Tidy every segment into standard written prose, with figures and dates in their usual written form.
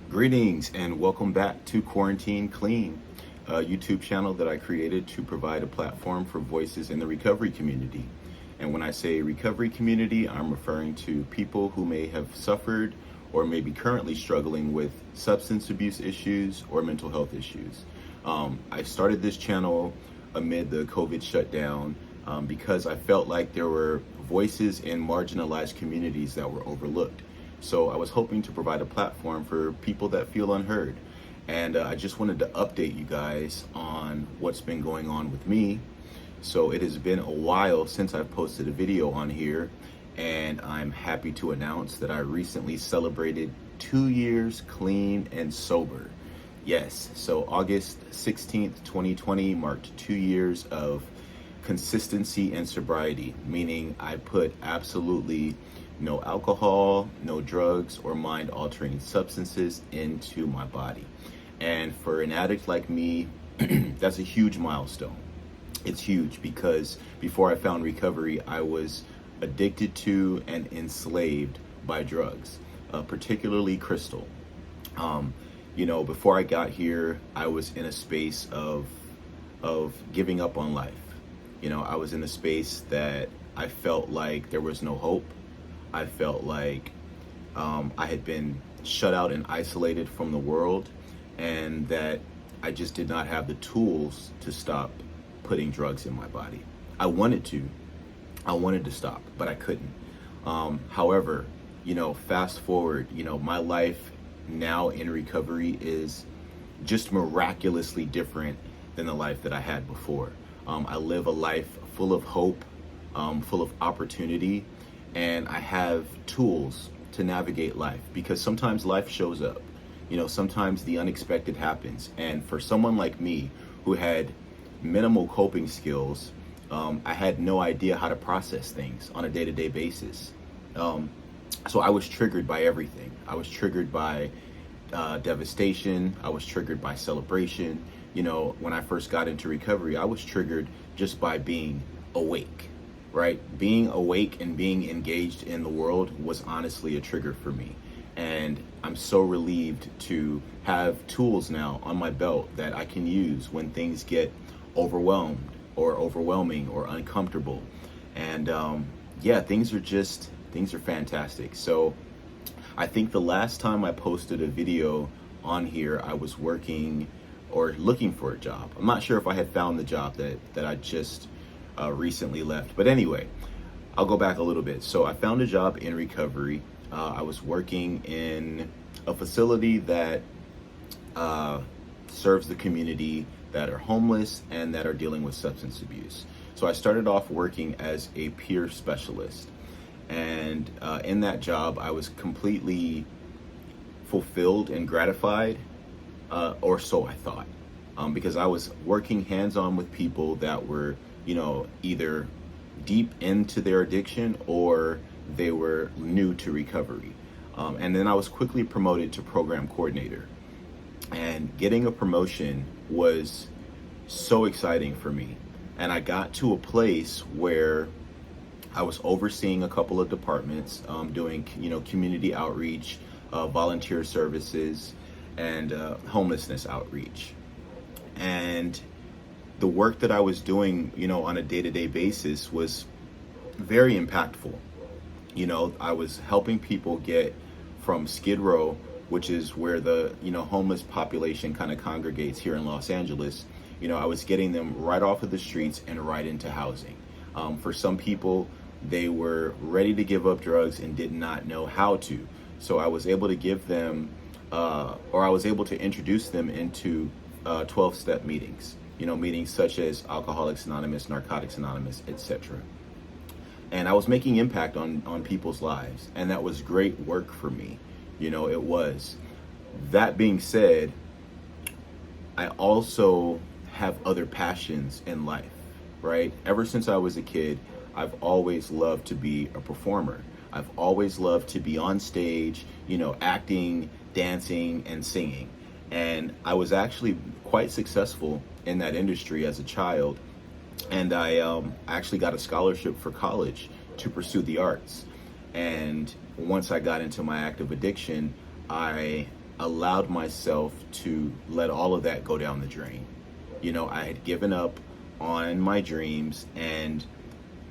Greetings and welcome back to Quarantine Clean, a YouTube channel that I created to provide a platform for voices in the recovery community. And when I say recovery community, I'm referring to people who may have suffered or may be currently struggling with substance abuse issues or mental health issues. I started this channel amid the COVID shutdown because I felt like there were voices in marginalized communities that were overlooked. So I was hoping to provide a platform for people that feel unheard. And I just wanted to update you guys on what's been going on with me. So it has been a while since I've posted a video on here, and I'm happy to announce that I recently celebrated 2 years clean and sober. Yes, so August 16th, 2020 marked 2 years of consistency and sobriety, meaning I put absolutely no alcohol, no drugs, or mind-altering substances into my body. And for an addict like me, that's a huge milestone. It's huge because before I found recovery, I was addicted to and enslaved by drugs, particularly crystal. Before I got here, I was in a space of giving up on life. I was in a space that I felt like there was no hope. I felt like I had been shut out and isolated from the world, and that I just did not have the tools to stop putting drugs in my body. I wanted to stop, but I couldn't. However, fast forward, my life now in recovery is just miraculously different than the life that I had before. I live a life full of hope, full of opportunity, and I have tools to navigate life, because sometimes life shows up. Sometimes the unexpected happens. And for someone like me who had minimal coping skills, I had no idea how to process things on a day-to-day basis. So I was triggered by everything. I was triggered by devastation. I was triggered by celebration. When I first got into recovery, I was triggered just by being awake. Right? Being awake and being engaged in the world was honestly a trigger for me. And I'm so relieved to have tools now on my belt that I can use when things get overwhelmed or overwhelming or uncomfortable. And things are fantastic. So I think the last time I posted a video on here, I was working or looking for a job. I'm not sure if I had found the job that I just recently left. But anyway, I'll go back a little bit. So I found a job in recovery. I was working in a facility that serves the community that are homeless and that are dealing with substance abuse. So I started off working as a peer specialist. And in that job, I was completely fulfilled and gratified, or so I thought, because I was working hands-on with people that were either deep into their addiction or they were new to recovery. And then I was quickly promoted to program coordinator. And getting a promotion was so exciting for me. And I got to a place where I was overseeing a couple of departments, doing, community outreach, volunteer services, and homelessness outreach. And the work that I was doing, on a day-to-day basis was very impactful. I was helping people get from Skid Row, which is where the, homeless population kind of congregates here in Los Angeles. I was getting them right off of the streets and right into housing. For some people, they were ready to give up drugs and did not know how to. So I was able to give them, or I was able to introduce them into 12-step meetings. Meetings such as Alcoholics Anonymous, Narcotics Anonymous, etc. And I was making impact on people's lives, and that was great work for me. It was. That being said, I also have other passions in life, right? Ever since I was a kid, I've always loved to be a performer. I've always loved to be on stage, acting, dancing, and singing. And I was actually quite successful in that industry as a child. And I actually got a scholarship for college to pursue the arts. And once I got into my active addiction, I allowed myself to let all of that go down the drain. I had given up on my dreams, and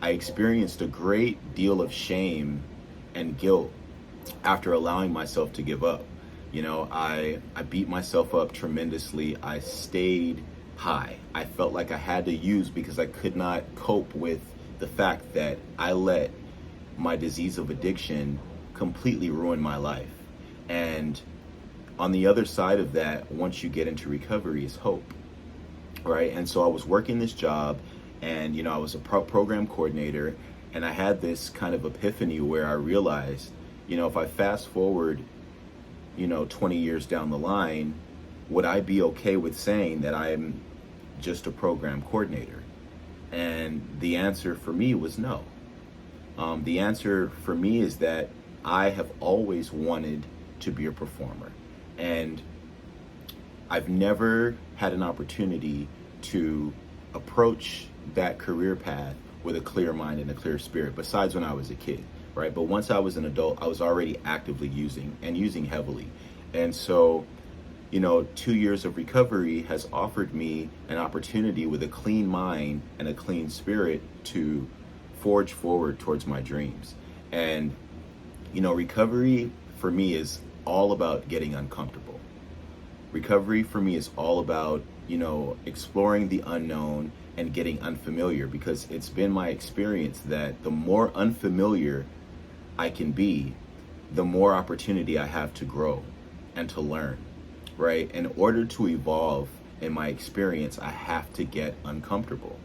I experienced a great deal of shame and guilt after allowing myself to give up. I beat myself up tremendously. I stayed high. I felt like I had to use because I could not cope with the fact that I let my disease of addiction completely ruin my life. And on the other side of that, once you get into recovery, is hope, right? And so I was working this job, and I was a program coordinator, and I had this kind of epiphany where I realized, if I fast forward 20 years down the line, would I be okay with saying that I'm just a program coordinator? And the answer for me was no. The answer for me is that I have always wanted to be a performer, and I've never had an opportunity to approach that career path with a clear mind and a clear spirit, besides when I was a kid, right? But once I was an adult, I was already actively using heavily. And so, 2 years of recovery has offered me an opportunity with a clean mind and a clean spirit to forge forward towards my dreams. And, recovery for me is all about getting uncomfortable. Recovery for me is all about, exploring the unknown and getting unfamiliar, because it's been my experience that the more unfamiliar I can be, the more opportunity I have to grow and to learn, right? In order to evolve, in my experience, I have to get uncomfortable.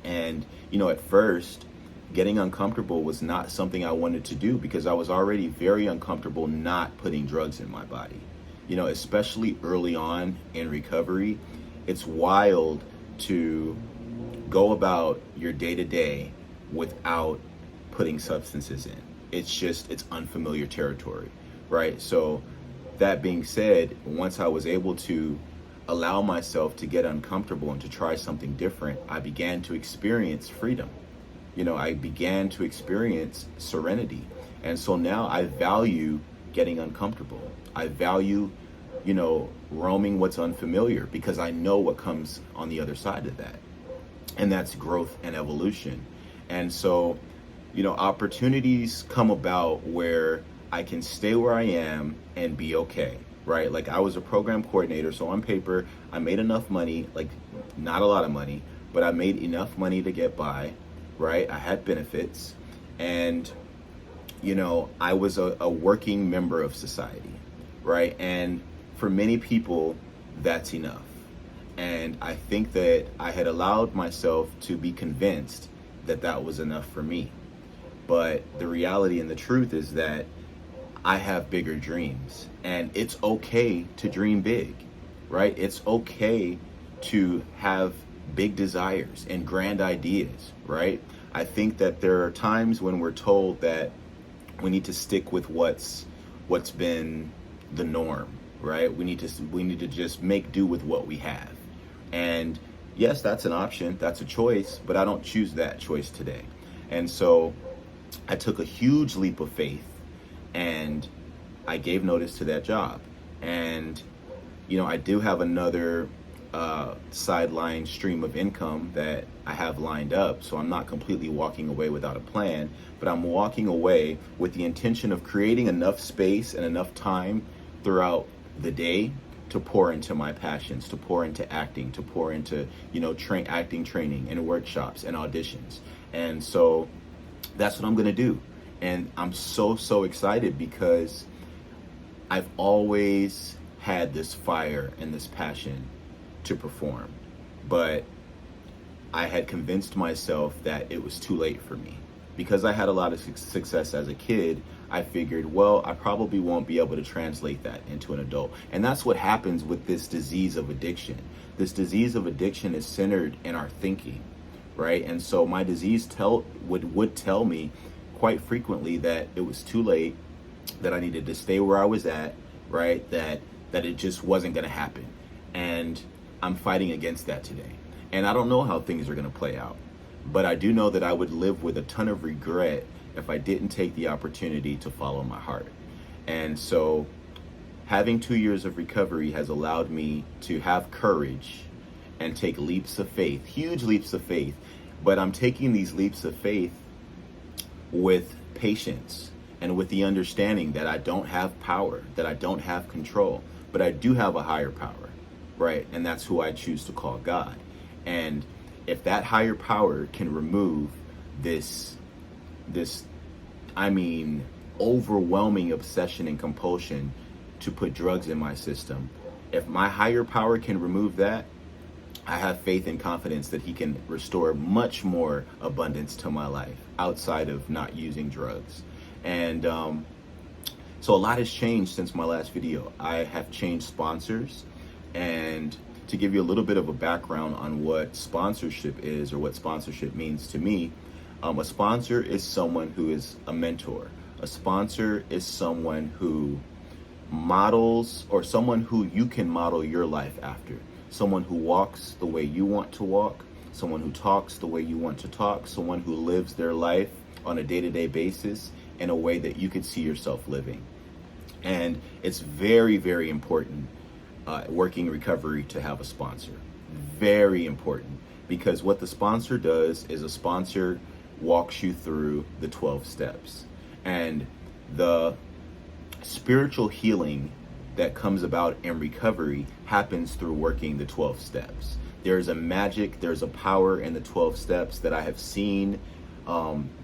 And, at first, getting uncomfortable was not something I wanted to do because I was already very uncomfortable not putting drugs in my body. Especially early on in recovery, it's wild to go about your day-to-day without putting substances in. It's unfamiliar territory, right? So that being said, once I was able to allow myself to get uncomfortable and to try something different, I began to experience freedom. I began to experience serenity. And so now I value getting uncomfortable. I value, roaming what's unfamiliar, because I know what comes on the other side of that. And that's growth and evolution. And so, opportunities come about where I can stay where I am and be okay, right? Like, I was a program coordinator, so on paper, I made enough money, like not a lot of money, but I made enough money to get by, right? I had benefits, and, I was a working member of society, right? And for many people, that's enough. And I think that I had allowed myself to be convinced that that was enough for me. But the reality and the truth is that I have bigger dreams, and it's okay to dream big, right? It's okay to have big desires and grand ideas, right? I think that there are times when we're told that we need to stick with what's been the norm, right? We need to just make do with what we have. And yes, that's an option, that's a choice, but I don't choose that choice today. And so I took a huge leap of faith, and I gave notice to that job. And, I do have another sideline stream of income that I have lined up. So I'm not completely walking away without a plan, but I'm walking away with the intention of creating enough space and enough time throughout the day to pour into my passions, to pour into acting, to pour into, acting training and workshops and auditions. And so that's what I'm going to do. And I'm so excited because I've always had this fire and this passion to perform, but I had convinced myself that it was too late for me. Because I had a lot of success as a kid, I figured, well, I probably won't be able to translate that into an adult. And that's what happens with this disease of addiction. This disease of addiction is centered in our thinking, right? And so my disease would tell me quite frequently that it was too late, that I needed to stay where I was at, right? That it just wasn't going to happen. And I'm fighting against that today. And I don't know how things are going to play out, but I do know that I would live with a ton of regret if I didn't take the opportunity to follow my heart. And so Having 2 years of recovery has allowed me to have courage and take leaps of faith, huge leaps of faith. But I'm taking these leaps of faith with patience and with the understanding that I don't have power, that I don't have control, but I do have a higher power, right? And that's who I choose to call God. And if that higher power can remove this, I mean, overwhelming obsession and compulsion to put drugs in my system, if my higher power can remove that, I have faith and confidence that he can restore much more abundance to my life outside of not using drugs. And so a lot has changed since my last video. I have changed sponsors. And to give you a little bit of a background on what sponsorship is or what sponsorship means to me, a sponsor is someone who is a mentor. A sponsor is someone who models, or someone who you can model your life after. Someone who walks the way you want to walk, someone who talks the way you want to talk, someone who lives their life on a day-to-day basis in a way that you could see yourself living. And it's very, very important working recovery to have a sponsor. Very important, because what the sponsor does is a sponsor walks you through the 12 steps. And the spiritual healing that comes about in recovery happens through working the 12 steps. There's a magic, there's a power in the 12 steps that I have seen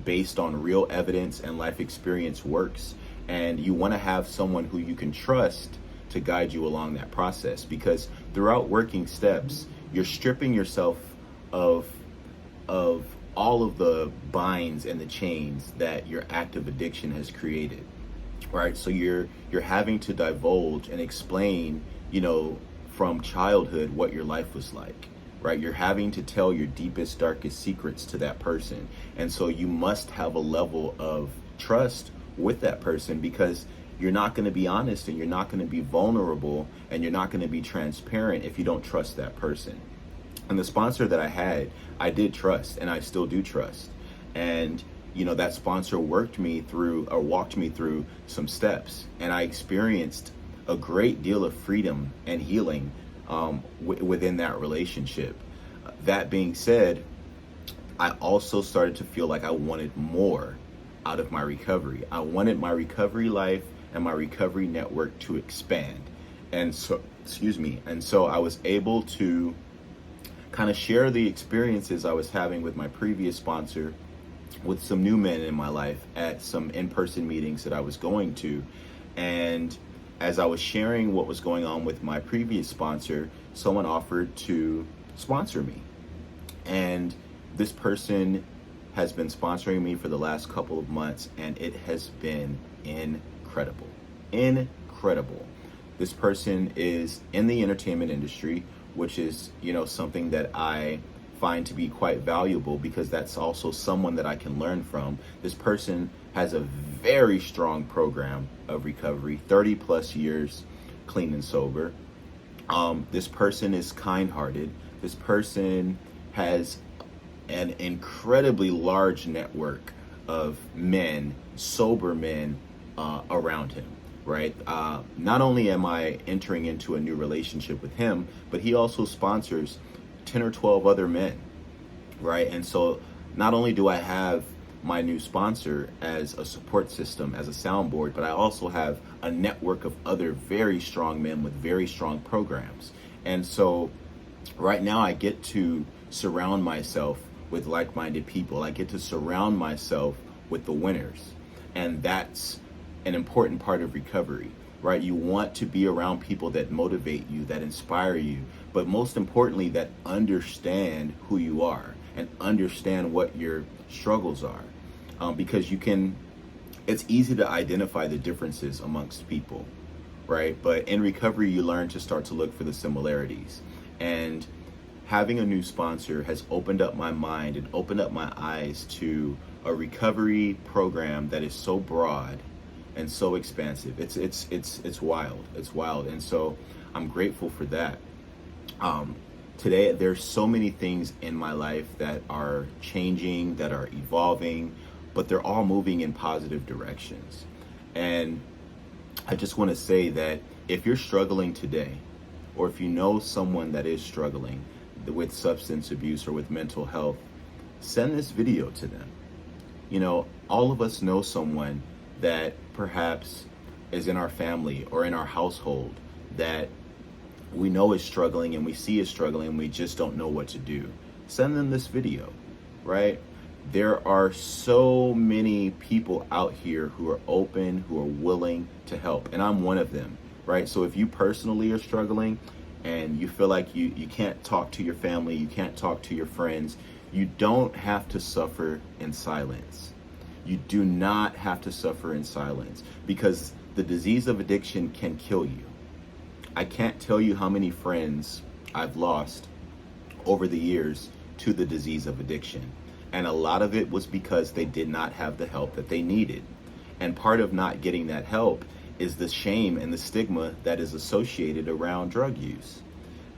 based on real evidence and life experience works. And you want to have someone who you can trust to guide you along that process, because throughout working steps, you're stripping yourself of all of the binds and the chains that your active addiction has created. Right, so you're having to divulge and explain, from childhood what your life was like. Right, you're having to tell your deepest, darkest secrets to that person, and so you must have a level of trust with that person, because you're not going to be honest and you're not going to be vulnerable and you're not going to be transparent if you don't trust that person. And the sponsor that I had, I did trust, and I still do trust, and that sponsor walked me through some steps, and I experienced a great deal of freedom and healing within that relationship. That being said, I also started to feel like I wanted more out of my recovery. I wanted my recovery life and my recovery network to expand. And so, I was able to kind of share the experiences I was having with my previous sponsor with some new men in my life at some in-person meetings that I was going to. And as I was sharing what was going on with my previous sponsor, someone offered to sponsor me. And this person has been sponsoring me for the last couple of months, and it has been incredible. Incredible. This person is in the entertainment industry, which is, something that I find to be quite valuable, because that's also someone that I can learn from. This person has a very strong program of recovery, 30 plus years clean and sober. This person is kind-hearted. This person has an incredibly large network of men, sober men around him, right? Not only am I entering into a new relationship with him, but he also sponsors 10 or 12 other men, right? And so not only do I have my new sponsor as a support system, as a soundboard, but I also have a network of other very strong men with very strong programs. And so right now I get to surround myself with like-minded people. I get to surround myself with the winners. And that's an important part of recovery, right? You want to be around people that motivate you, that inspire you, but most importantly, that understand who you are and understand what your struggles are. Because it's easy to identify the differences amongst people, right? But in recovery, you learn to start to look for the similarities. And having a new sponsor has opened up my mind and opened up my eyes to a recovery program that is so broad and so expansive. It's wild. It's wild. And so I'm grateful for that. Today, there's so many things in my life that are changing, that are evolving, but they're all moving in positive directions. And I just want to say that if you're struggling today, or if you know someone that is struggling with substance abuse or with mental health, send this video to them. You know, all of us know someone that perhaps is in our family or in our household that we know is struggling and we see is struggling and we just don't know what to do. Send them this video, right? There are so many people out here who are open, who are willing to help, and I'm one of them, right? So if you personally are struggling and you feel like you can't talk to your family, you can't talk to your friends, you don't have to suffer in silence. You do not have to suffer in silence, because the disease of addiction can kill you. I can't tell you how many friends I've lost over the years to the disease of addiction. And a lot of it was because they did not have the help that they needed. And part of not getting that help is the shame and the stigma that is associated around drug use.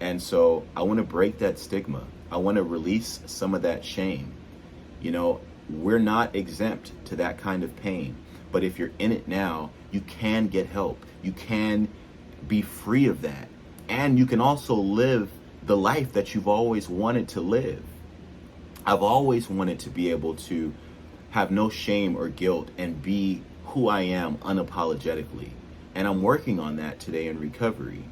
And so I want to break that stigma. I want to release some of that shame. You know, we're not exempt to that kind of pain. But if you're in it now, you can get help. You can be free of that. And you can also live the life that you've always wanted to live. I've always wanted to be able to have no shame or guilt and be who I am unapologetically. And I'm working on that today in recovery.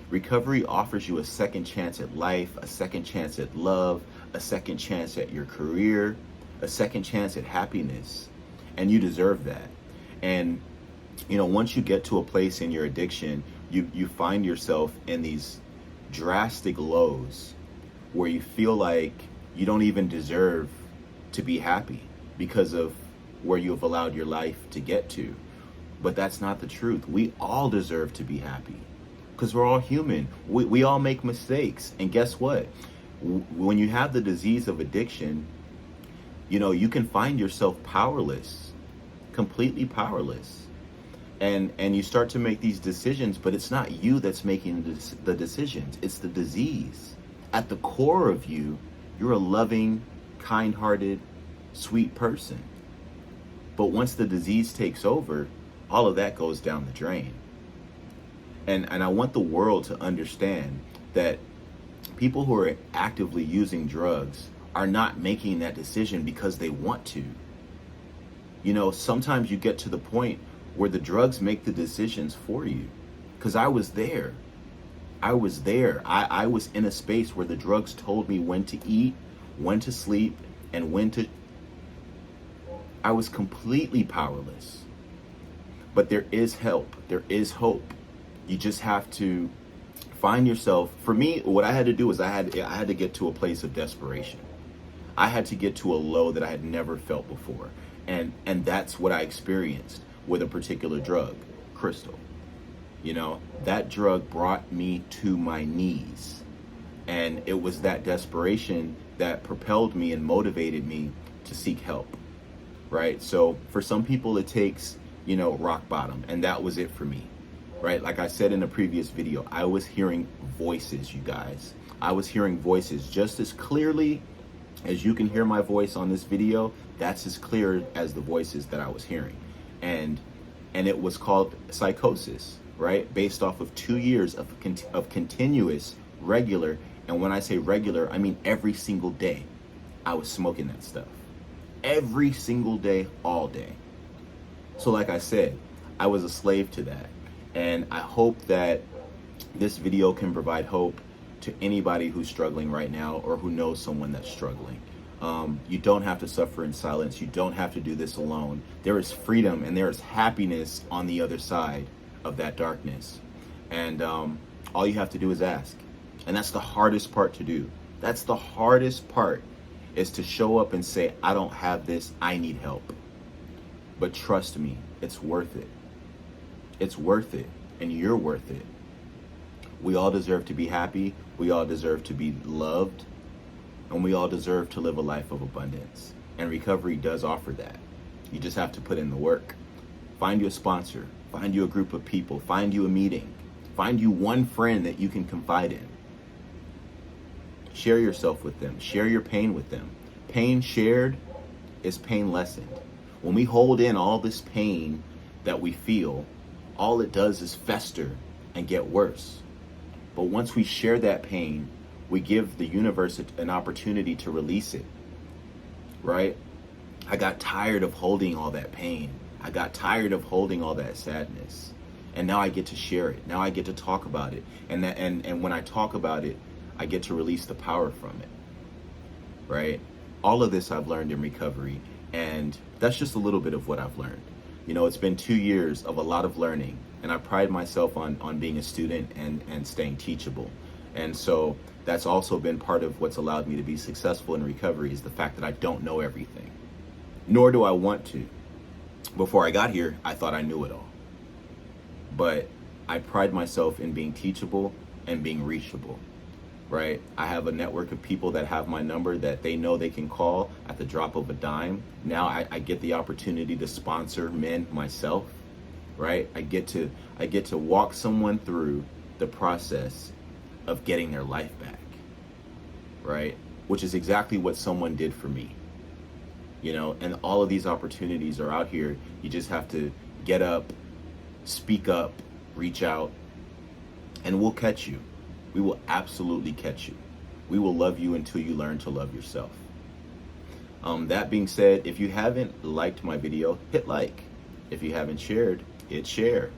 Recovery offers you a second chance at life, a second chance at love, a second chance at your career, a second chance at happiness. And you deserve that. And, you know, once you get to a place in your addiction, you find yourself in these drastic lows where you feel like you don't even deserve to be happy because of where you've allowed your life to get to. But that's not the truth. We all deserve to be happy because we're all human. We all make mistakes. And guess what? When you have the disease of addiction, you know, you can find yourself powerless, completely powerless. And you start to make these decisions, but it's not you that's making the decisions. It's the disease. At the core of you, you're a loving, kind-hearted, sweet person. But once the disease takes over, all of that goes down the drain. And I want the world to understand that people who are actively using drugs are not making that decision because they want to. You know, sometimes you get to the point where the drugs make the decisions for you. Because I was there. I was there. I was in a space where the drugs told me when to eat, when to sleep, and when to... I was completely powerless. But there is help. There is hope. You just have to find yourself. For me, what I had to do is I had to get to a place of desperation. I had to get to a low that I had never felt before. And that's what I experienced with a particular drug, crystal. You know, that drug brought me to my knees. And it was that desperation that propelled me and motivated me to seek help, right? So for some people, it takes, you know, rock bottom. And that was it for me, right? Like I said in a previous video, I was hearing voices, you guys. I was hearing voices just as clearly as you can hear my voice on this video. That's as clear as the voices that I was hearing. And it was called psychosis, right? Based off of 2 years of continuous, regular, and when I say regular, I mean every single day, I was smoking that stuff. Every single day, all day. So like I said, I was a slave to that. And I hope that this video can provide hope to anybody who's struggling right now or who knows someone that's struggling. You don't have to suffer in silence. You don't have to do this alone. There is freedom and there is happiness on the other side of that darkness. And all you have to do is ask. And that's the hardest part to do. That's the hardest part, is to show up and say, I don't have this, I need help. But trust me, it's worth it. It's worth it, and you're worth it. We all deserve to be happy. We all deserve to be loved. And we all deserve to live a life of abundance. And recovery does offer that. You just have to put in the work. Find you a sponsor. Find you a group of people. Find you a meeting. Find you one friend that you can confide in. Share yourself with them. Share your pain with them. Pain shared is pain lessened. When we hold in all this pain that we feel, all it does is fester and get worse. But once we share that pain, we give the universe an opportunity to release it, right? I got tired of holding all that pain. I got tired of holding all that sadness. And now I get to share it. Now I get to talk about it. And when I talk about it, I get to release the power from it, right? All of this I've learned in recovery, and that's just a little bit of what I've learned. You know, it's been 2 years of a lot of learning, and I pride myself on being a student and staying teachable. And so that's also been part of what's allowed me to be successful in recovery, is the fact that I don't know everything, nor do I want to. Before I got here, I thought I knew it all. But I pride myself in being teachable and being reachable, right? I have a network of people that have my number that they know they can call at the drop of a dime. Now I get the opportunity to sponsor men myself, right? I get to walk someone through the process of getting their life back, right? Which is exactly what someone did for me, you know, and all of these opportunities are out here. You just have to get up, speak up, reach out, and we'll catch you. We will absolutely catch you. We will love you until you learn to love yourself. That being said, if you haven't liked my video, hit like. If you haven't shared, hit share.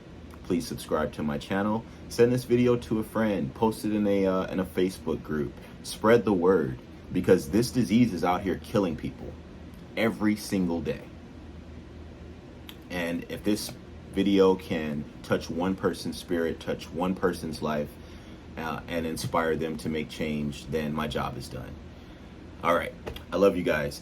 Please subscribe to my channel. Send this video to a friend. Post it in a Facebook group. Spread the word, because this disease is out here killing people every single day. And if this video can touch one person's spirit, touch one person's life, and inspire them to make change, then my job is done. All right. I love you guys.